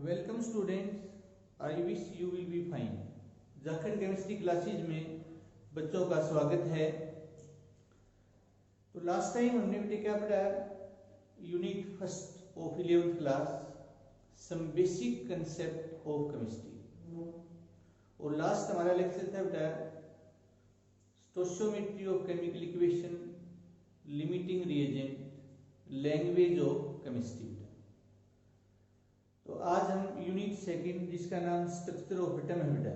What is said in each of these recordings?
Welcome students, I wish you will be fine. Jakhar chemistry classes में बच्चों का स्वागत है। तो लास्ट टाइम हमने बेटे क्या पढ़ा, unit first of 11th class, some basic concept of chemistry. और लास्ट हमारा लेक्चर था बेटा stoichiometry of chemical equation, limiting reagent, language of chemistry. तो आज हम यूनिट सेकंड जिसका नाम स्ट्रक्चर ऑफ एटम है बेटा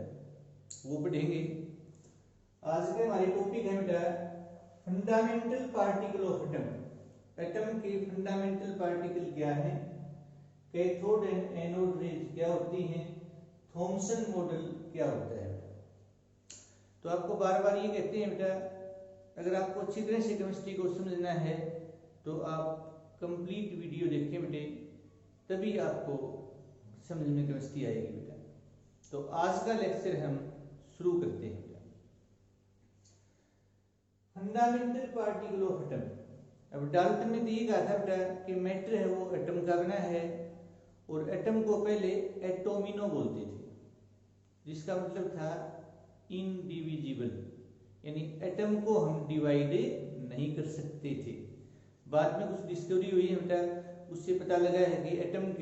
वो पढ़ेंगे। आज के हमारे टॉपिक है बेटा fundamental particle of atom. Atom के फंडामेंटल पार्टिकल क्या है, कैथोड एंड एनोड रेज क्या होती हैं, थॉमसन मॉडल क्या होता है। तो आपको बार बार ये कहते हैं बेटा, अगर आपको अच्छी तरह से केमिस्ट्री को समझना है तो आप कंप्लीट वीडियो देखें बेटे, तभी आपको समझ में केमिस्ट्री आएगी बेटा। तो आज का लेक्चर हम शुरू करते हैं बेटा। Fundamental particle of atom. अब डाल्टन ने ये कहा था बेटा कि मैटर है वो एटम का बना है, और एटम को पहले एटोमिनो बोलते थे, जिसका मतलब था इनडिविजिबल, यानी एटम को हम डिवाइड नहीं कर सकते थे। बाद में कुछ डिस्कवरी हुई है बेटा, उससे पता लगा है कि एटम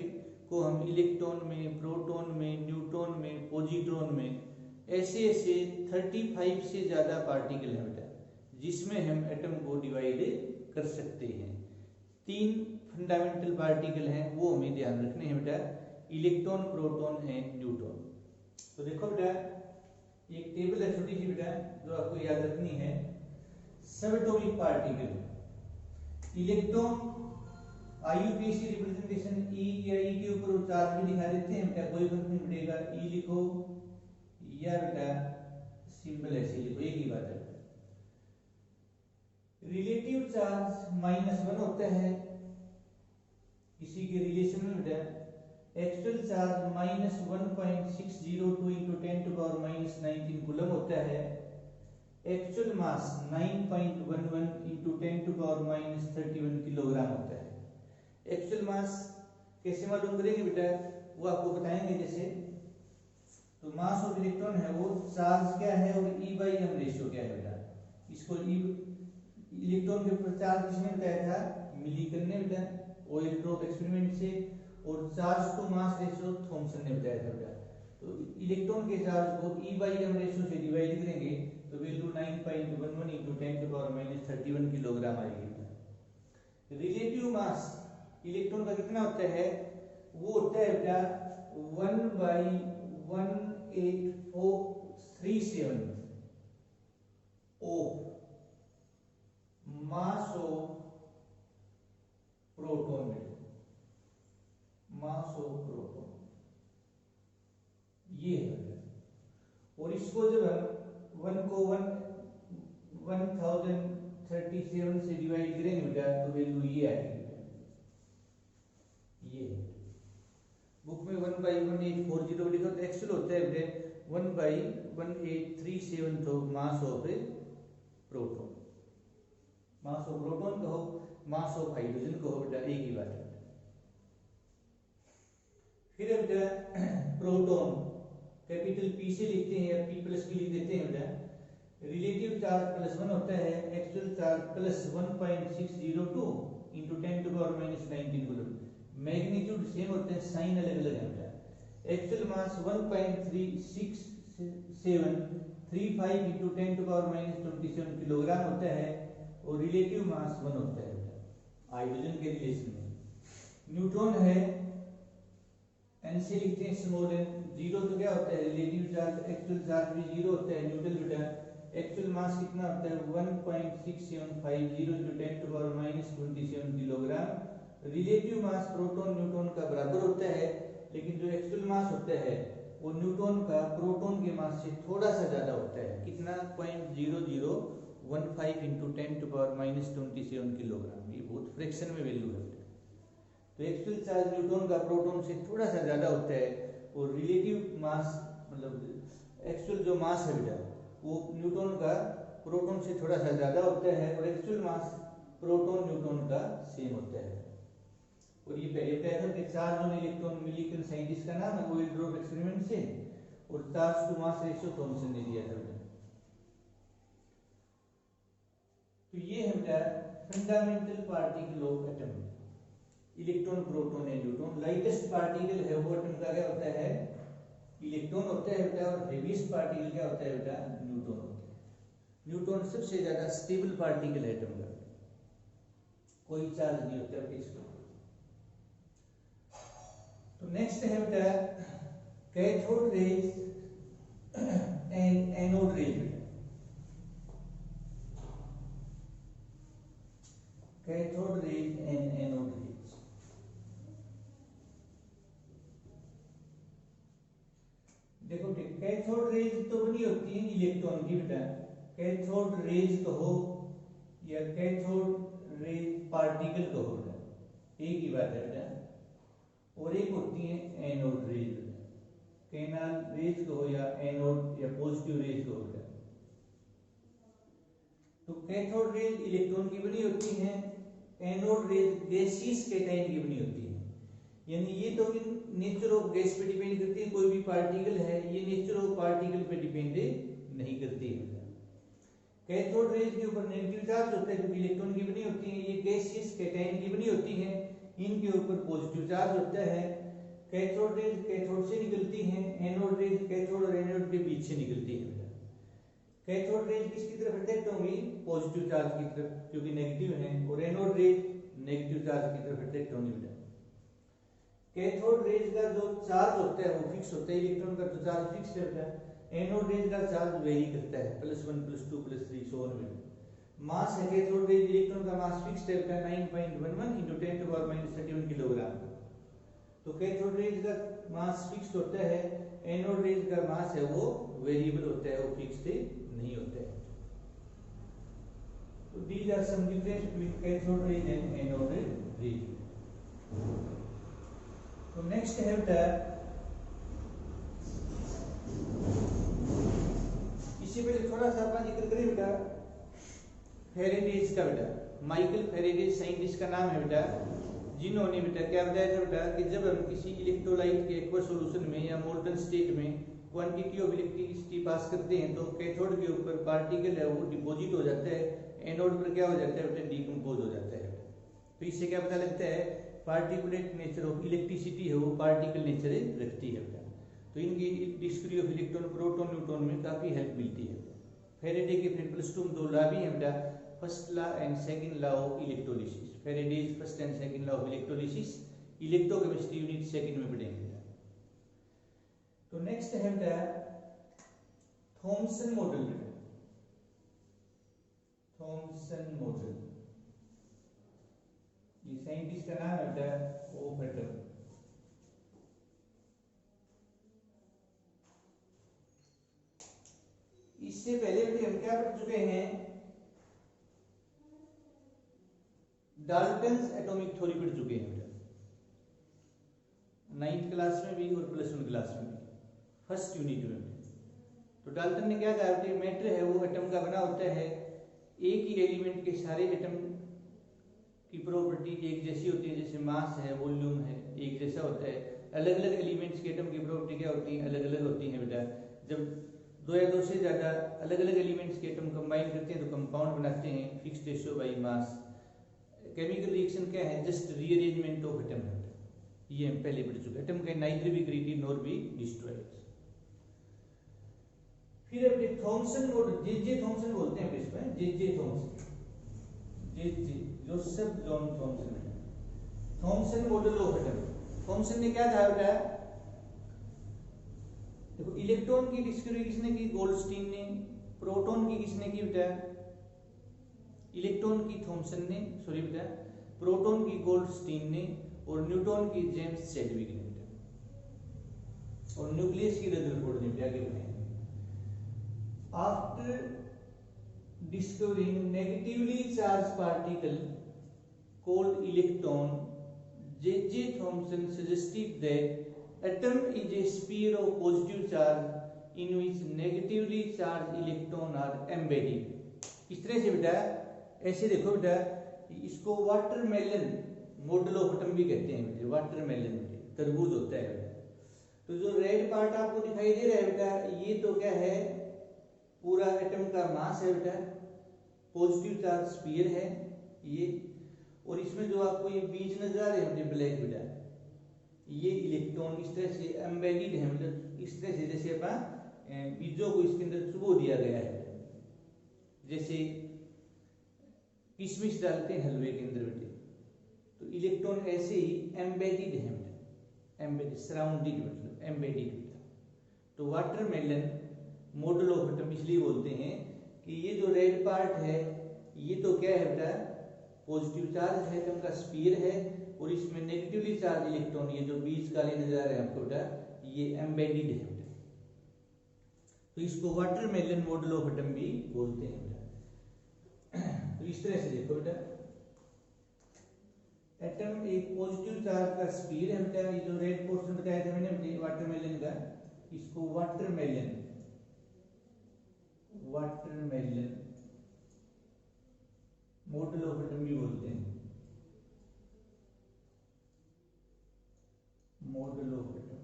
को हम इलेक्ट्रॉन में, प्रोटॉन में, न्यूट्रॉन में, पॉजिट्रॉन में, ऐसे 35 से ज्यादा पार्टिकल है बेटा जिसमें हम एटम को डिवाइड कर सकते हैं। 3 फंडामेंटल पार्टिकल हैं, वो हमें ध्यान रखने हैं बेटा, इलेक्ट्रॉन, प्रोटॉन एंड न्यूट्रॉन। तो देखो बेटा, एक टेबल है छोटी सी बेटा जो आपको याद रखनी है। Subatomic particle, electron IUPAC representation e या ई के ऊपर चार्ज भी दिखा देते हैं बेटा, कोई फर्क नहीं पड़ेगा, ई लिखो या बेटा सिंबल ऐसे लिखो, एक ही बात है। रिलेटिव चार्ज -1 होता है किसी के रिलेशन में बेटा, एक्चुअल चार्ज -1.602 × 10⁻19 कूलम होता है, एक्चुअल मास 9.11 × 10⁻31 किलोग्राम होता है। एक्चुअल मास कैसे मालूम करेंगे बेटा, वो आपको बताएंगे। जैसे तो मास ऑफ इलेक्ट्रॉन है वो चार्ज क्या है और E/m रेशियो क्या है बेटा। इसको इलेक्ट्रॉन के ऊपर चार्ज किसने बताया था, मिलीकन ने बेटा, ऑयल ड्रॉप एक्सपेरिमेंट से, और charge to mass ratio Thomson ने बताया था बेटा। तो इलेक्ट्रॉन के चार्ज को E/m रेशियो से डिवाइड करेंगे तो वैल्यू 9.11 × 10⁻31 किलोग्राम आएगी। रिलेटिव मास इलेक्ट्रॉन का कितना होता है, वो होता है बेटा 1/18437 ऑफ मास ऑफ प्रोटॉन में, मास ऑफ प्रोटॉन ये है। और इसको जब हम 1 को 1037 से डिवाइड करेंगे बेटा तो वैल्यू ये आएगी। ये बुक में 1/1840 लिखा तो एक्चुअल होता है बेटे 1/1837 तो mass of proton. Mass of proton कहो, मास ऑफ हाइड्रोजन कहो बेटा, एक ही बात है। फिर बेटा प्रोटॉन कैपिटल P से लिखते हैं या P+ की लिख देते हैं बेटा। रिलेटिव चार्ज +1 होता है, actual charge +1.602 × 10⁻19 coulomb. Magnitude same होते हैं, साइन अलग अलग है बेटा। एक्चुअल मास 1.3673 × 10⁻27 किलोग्राम होता है, और रिलेटिव मास 1 होता है बेटा हाइड्रोजन के रिलेशन में। न्यूट्रॉन है, n से लिखते हैं स्मॉल n। 0 तो क्या होता है, रिलेटिव चार्ज, एक्चुअल चार्ज भी 0 होता है, न्यूट्रल बेटा। एक्चुअल मास कितना होता है 1.6750 × 10⁻27 kilogram. Relative mass proton neutron का बराबर होता है, लेकिन जो एक्चुअल मास होता है वो न्यूट्रॉन का प्रोटॉन के मास से थोड़ा सा ज्यादा होता है। कितना, 0.0015 × 10⁻27 किलोग्राम। ये बहुत फ्रैक्शन में वैल्यू है। तो एक्चुअल चार्ज न्यूट्रॉन का प्रोटॉन से थोड़ा सा ज्यादा होता है, और रिलेटिव मास मतलब एक्चुअल जो मास है बेटा वो न्यूट्रॉन का प्रोटॉन से थोड़ा सा ज्यादा होता है, और एक्चुअल मास प्रोटॉन न्यूट्रॉन का सेम होता है। और ये पहले बताया था कि charge on electron Millikan scientist का नाम है, वो ड्रॉप एक्सपेरिमेंट से, और charge to mass ratio Thomson ने दिया था बेटा। तो ये है बेटा fundamental particle of atom, electron proton and neutron. Lightest particle है वो एटम का क्या होता है, इलेक्ट्रॉन होता है बेटा, और हेवीएस्ट पार्टिकल क्या होता है बेटा, न्यूट्रॉन होता है। न्यूट्रॉन सबसे ज्यादा स्टेबल पार्टिकल है एटम का, कोई चार्ज नहीं होता है इसको। तो नेक्स्ट है बेटा cathode rays and anode rays. Cathode rays and anode rays, देखो कैथोड रेज तो बनी होती है इलेक्ट्रॉन की बेटा, कैथोड रेज कहो या कैथोड रेज पार्टिकल कहो बेटा, एक ही बात है बेटा। और एक होती है एनोड रेज, कैनाल रेज कहो या एनोड या पॉजिटिव रेज कहो बेटा। तो कैथोड रेज इलेक्ट्रॉन की बनी होती है, एनोड रेज गैसियस कैटायन की बनी होती है। यानी ये तो नेचर ऑफ गैस पे डिपेंड करती है, कोई भी पार्टिकल है ये नेचर ऑफ पार्टिकल पे डिपेंड नहीं करती है। कैथोड रेज के ऊपर नेगेटिव चार्ज होता है क्योंकि इलेक्ट्रॉन की बनी होती है, ये गैसियस कैटायन की बनी होती है, इनके ऊपर पॉजिटिव चार्ज होता है। कैथोड रेज कैथोड से निकलती है, एनोड रेज कैथोड और एनोड के बीच से निकलती है। कैथोड रेज किसकी तरफ अट्रैक्ट होंगी, पॉजिटिव चार्ज की तरफ क्योंकि नेगेटिव है, और एनोड रेज नेगेटिव चार्ज की तरफ अट्रैक्ट होंगी बेटा। कैथोड रेज का जो चार्ज होता है वो फिक्स होता है, इलेक्ट्रॉन का तो चार्ज फिक्स रहता है। एनोड रेज का चार्ज वेरी करता है, +1 +2 +3 सो ऑन बेटा। मास है कैथोड रेज इलेक्ट्रॉन का मास फिक्स रहता है 9.11 × 10⁻³ किलोग्राम। तो कैथोड रेज का मास फिक्स होता है, एनोड रेज का मास है वो वेरिएबल होता है, वो फिक्स्ड नहीं होता है। तो these are some difference between cathode rays and anode rays। तो नेक्स्ट है बेटा, इससे पहले थोड़ा सा अपन जिक्र करें बेटा फेरेडेज का बेटा। माइकल फेरेडेज साइंटिस्ट का नाम है बेटा, जिन्होंने बेटा क्या बताया था बेटा कि जब हम किसी इलेक्ट्रोलाइट के एक्वा सॉल्यूशन में या मोल्टन स्टेट में क्वांटिटी ऑफ इलेक्ट्रिसिटी पास करते हैं तो कैथोड के ऊपर पार्टिकल है वो डिपॉजिट हो जाता है, एनोड पर क्या हो जाता है बेटा, डिकम्पोज हो जाता है। तो इससे क्या पता लगता है, पार्टिकुलेट नेचर ऑफ इलेक्ट्रिसिटी है वो पार्टिकल नेचर रखती है बेटा। तो इनकी discovery of electron proton neutron में काफी हेल्प मिलती है। फेरेडे के फिर +2 में 2 लॉ भी है बेटा, first law and second law of electrolysis. Faraday's first and second law of electrolysis, electrochemistry unit second में पढ़ेंगे। तो नेक्स्ट है बेटा थॉमसन मॉडल बेटा, थॉमसन मॉडल, ये साइंटिस्ट का नाम है बेटा ऑफ एटम। इससे पहले बेटे हम क्या पढ़ चुके हैं, डाल्टन्स एटॉमिक थ्योरी पढ़ चुके हैं बेटा, 9th क्लास में भी और +1 क्लास में भी, फर्स्ट यूनिट में। तो डाल्टन ने क्या कहा कि मैटर है वो एटम का बना होता है, एक ही एलिमेंट के सारे एटम की प्रॉपर्टी एक जैसी होती है, जैसे मास है वॉल्यूम है एक जैसा होता है। अलग अलग एलिमेंट्स के एटम की प्रॉपर्टी क्या होती है, अलग अलग होती है बेटा। जब 2 या 2 से ज्यादा अलग अलग एलिमेंट्स के एटम कंबाइन करते हैं तो कंपाउंड बनाते हैं, fixed ratio by mass. Chemical reaction क्या है, जस्ट रीअरेंजमेंट ऑफ एटम है, ये हम पहले पढ़ चुके। Atom can neither be created nor be destroyed. फिर अपने थॉमसन मॉडल, जे थॉमसन बोलते हैं इसमें, J Thomson, Joseph John Thomson, Thomson model of atom. Thomson ने क्या कहा बेटा, देखो इलेक्ट्रॉन की डिस्कवरी किसने की, गोल्डस्टीन ने। प्रोटॉन की किसने की बेटा, इलेक्ट्रॉन की थॉमसन ने, सॉरी बेटा, प्रोटॉन की गोल्डस्टीन ने, और न्यूट्रॉन की जेम्स चैडविक ने बेटा, और न्यूक्लियस की रदरफोर्ड ने बेटा आगे बनाया। After discovering negatively charged particle called electron, J. Thomson suggested that atom is a sphere of positive charge in which negatively charged electron are embedded। इस तरह से बेटा, ऐसे देखो बेटा, इसको वाटरमेलन मॉडल ऑफ एटम भी कहते हैं बेटे, वाटरमेलन बेटे, तरबूज होता है बेटा। तो जो रेड पार्ट आपको दिखाई दे रहा है बेटा, ये तो क्या है, पूरा एटम का मास है बेटा, पॉजिटिव चार्ज स्फीयर है ये। और इसमें जो आपको ये बीज नजर आ रहे हैं बेटे ब्लैक बेटा, ये इलेक्ट्रॉन इस तरह से एम्बेडेड है, मतलब इस तरह से जैसे अपन बीजों को इसके अंदर चुबो दिया गया है, जैसे किशमिश डालते हैं हलवे के अंदर बेटे, तो इलेक्ट्रॉन ऐसे ही एम्बेडेड है बेटा, एम्बेडेड सराउंडेड मतलब एम्बेडेड बेटा। तो वाटरमेलन मॉडल ऑफ एटम इसलिए बोलते हैं कि ये जो रेड पार्ट है ये तो क्या है बेटा, पॉजिटिव चार्ज है, एटम का स्फीयर है, और इसमें नेगेटिवली चार्ज इलेक्ट्रॉन, ये जो बीज काले नजर आ रहे हैं आपको बेटा, ये एम्बेडेड है बेटा। तो इसको वाटरमेलन मॉडल ऑफ एटम भी बोलते हैं बेटा। तो इस तरह से देखो बेटा, एटम एक पॉजिटिव चार्ज का स्फीयर है बेटा, ये जो रेड पोर्शन बताया था मैंने वाटरमेलन का, इसको वाटरमेलन मॉडल ऑफ एटम भी बोलते हैं, model of atom.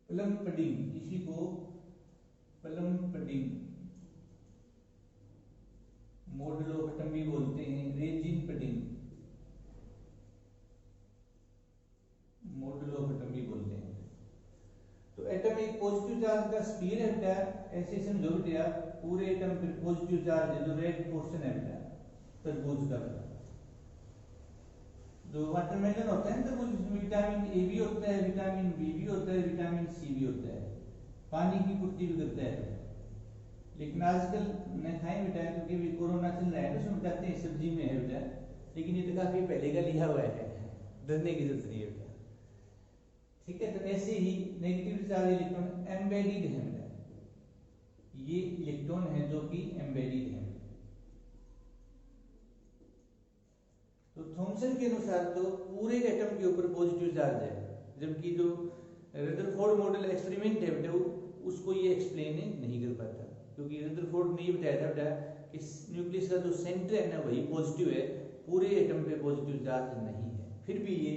Plum pudding, इसी को plum pudding model of atom भी बोलते हैं, resin pudding model of atom भी बोलते हैं। तो एटम एक पॉजिटिव चार्ज का स्फीयर है बेटा, ऐसे समझो बेटा, पूरे एटम पे पॉजिटिव चार्ज है, जो रेड पोर्शन है बेटा तरबूज का बेटा। जो वाटरमेलन होता है तरबूज, इसमें विटामिन ए भी होता है, विटामिन बी भी होता है, विटामिन सी भी होता है, पानी की पूर्ति भी करता है। लेकिन आजकल न खाएं बेटा, क्योंकि अभी कोरोना चल रहा है तो उसमें बताते हैं सब्जी में है बेटा, लेकिन ये तो काफी पहले का लिया हुआ है, डरने की जरूरत नहीं है बेटा, ठीक है। तो ऐसे ही नेगेटिव चार्ज इलेक्ट्रॉन एम्बेडेड है बेटा, ये इलेक्ट्रॉन है जो कि एम्बेडेड है। तो थॉमसन के अनुसार तो पूरे एटम के ऊपर पॉजिटिव चार्ज है, जबकि जो रदरफोर्ड मॉडल एक्सपेरिमेंट है बेटा, उसको ये एक्सप्लेन नहीं कर पाता, क्योंकि रदरफोर्ड ने ये बताया था बेटा कि न्यूक्लियस का जो सेंटर है ना वही पॉजिटिव है, पूरे एटम पे पॉजिटिव चार्ज नहीं है। फिर भी ये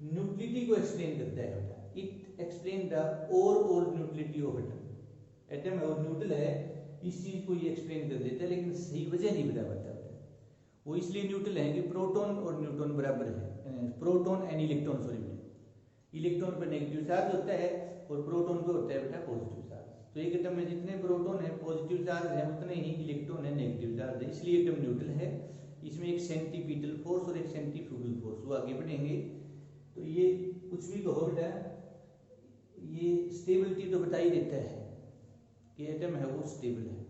न्यूक्लिटी को एक्सप्लेन करता है बेटा, it explain the overall neutrality of atom. Atom है और न्यूट्रल है, इस चीज को ये एक्सप्लेन कर देता है, लेकिन सही वजह नहीं बता पाता बेटा। वो इसलिए न्यूट्रल है कि प्रोटॉन और न्यूट्रॉन बराबर है, proton and electron, sorry, electron पर नेगेटिव चार्ज होता है और प्रोटॉन पे होता है बेटा पॉजिटिव चार्ज। तो एक एटम में जितने प्रोटॉन है पॉजिटिव चार्ज है, उतने ही इलेक्ट्रॉन है नेगेटिव चार्ज है, इसलिए एटम न्यूट्रल है। इसमें एक सेंटीपीटल फोर्स और एक सेंट्रीफ्यूगल फोर्स, वो आगे बढ़ेंगे। तो ये कुछ भी कहो बेटा, ये स्टेबिलिटी तो बता ही देता है कि एटम है वो स्टेबल है,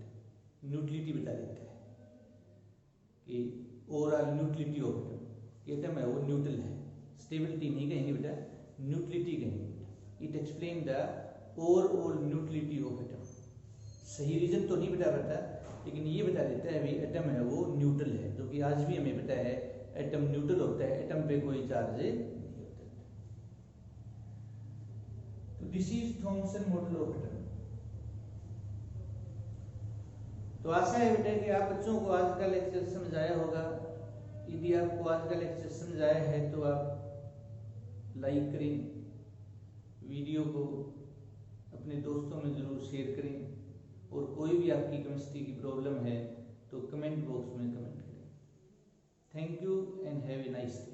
न्यूट्रलिटी बता देता है कि overall neutrality of atom, atom है वो न्यूट्रल है। स्टेबिलिटी नहीं कहेंगे बेटा, न्यूट्रलिटी कहेंगे। It explain the overall neutrality of atom. सही रीजन तो नहीं बता पाता, लेकिन ये बता देता है भाई एटम है वो न्यूट्रल है, जो कि आज भी हमें पता है एटम न्यूट्रल होता है, एटम पे कोई चार्ज नहीं होता। तो this is Thompson model of atom. तो आशा है बेटा कि आप बच्चों को आज का लेक्चर समझ आया होगा। यदि आपको आज का लेक्चर समझ आया है तो आप लाइक करें, वीडियो को अपने दोस्तों में जरूर शेयर करें, और कोई भी आपकी केमिस्ट्री की प्रॉब्लम है तो कमेंट बॉक्स में कमेंट करें। Thank you and have a nice day.